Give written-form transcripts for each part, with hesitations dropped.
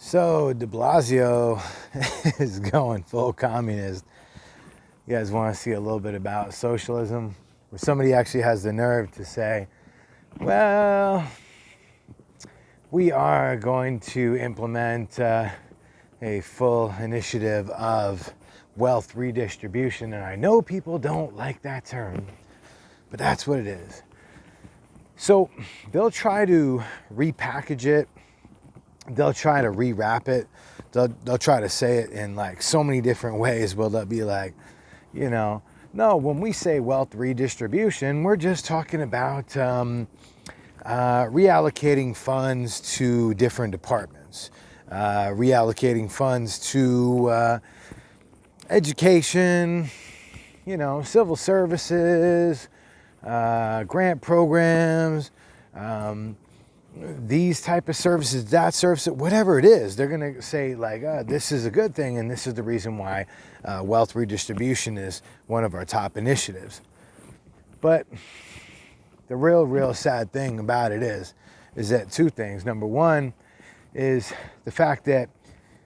So de Blasio is going full communist. You guys want to see a little bit about socialism? Where somebody actually has the nerve to say, well, we are going to implement a full initiative of wealth redistribution. And I know people don't like that term, but that's what it is. So they'll try to repackage it. They'll try to rewrap it. They'll try to say it in like so many different ways. Well, they'll be like, no, when we say wealth redistribution, we're just talking about reallocating funds to different departments, reallocating funds to education, civil services, grant programs, these type of services, that service, whatever it is. They're going to say like, this is a good thing, and this is the reason why wealth redistribution is one of our top initiatives. But the real sad thing about it is that two things. Number one is the fact that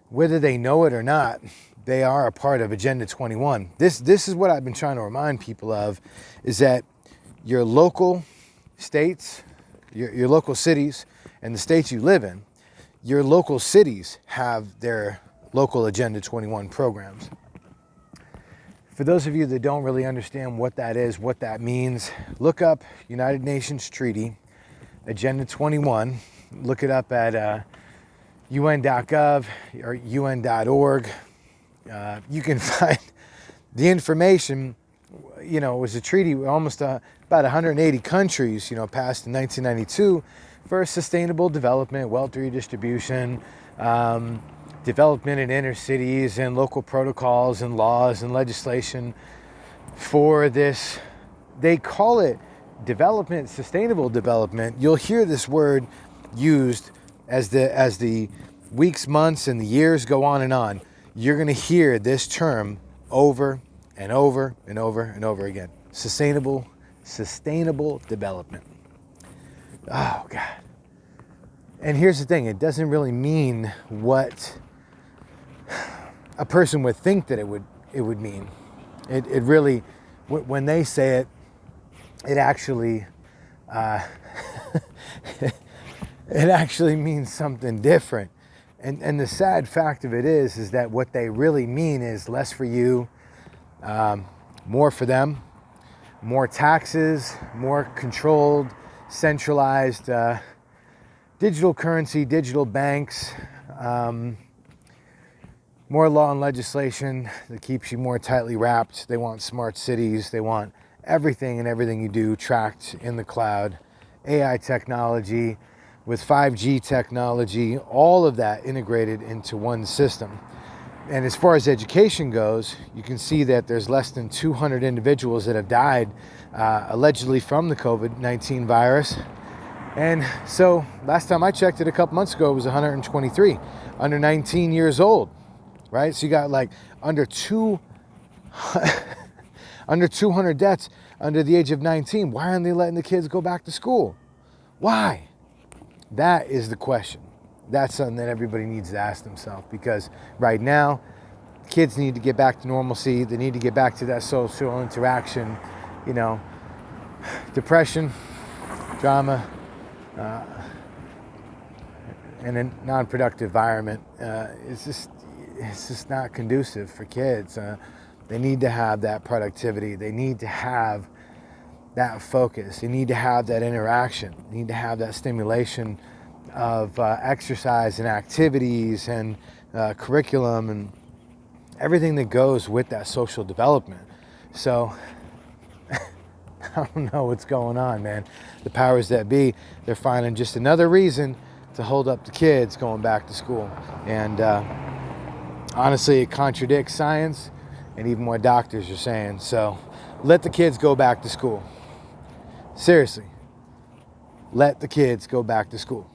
whether they know it or not, they are a part of Agenda 21. This is what I've been trying to remind people of, is that your local states, your local cities, and the states you live in, your local cities have their local Agenda 21 programs. For those of you that don't really understand what that is, what that means, look up United Nations Treaty, Agenda 21. Look it up at un.gov or un.org. You can find the information. It was a treaty almost about 180 countries, passed in 1992 for sustainable development, wealth redistribution, development in inner cities, and local protocols and laws and legislation for this. They call it development, sustainable development. You'll hear this word used as the weeks, months, and the years go on and on. You're going to hear this term over and over and over and over again. Sustainable development. Oh God. And here's the thing, it doesn't really mean what a person would think that it would mean. It really, when they say it, it actually it actually means something different. And the sad fact of it is that what they really mean is less for you, more for them, more taxes, more controlled, centralized digital currency, digital banks, more law and legislation that keeps you more tightly wrapped. They want smart cities. They want everything you do tracked in the cloud, AI technology with 5G technology, all of that integrated into one system. And as far as education goes, you can see that there's less than 200 individuals that have died allegedly from the COVID-19 virus. And so last time I checked it a couple months ago, it was 123 under 19 years old, right? So you got like under 200 deaths under the age of 19. Why aren't they letting the kids go back to school? Why? That is the question. That's something that everybody needs to ask themselves, because right now, kids need to get back to normalcy. They need to get back to that social interaction, depression, drama, and a non-productive environment. It's just not conducive for kids. They need to have that productivity. They need to have that focus. They need to have that interaction. They need to have that stimulation of exercise and activities and curriculum and everything that goes with that social development. So I don't know what's going on, man. The powers that be, they're finding just another reason to hold up the kids going back to school. And honestly, it contradicts science and even what doctors are saying. So let the kids go back to school. Seriously, let the kids go back to school.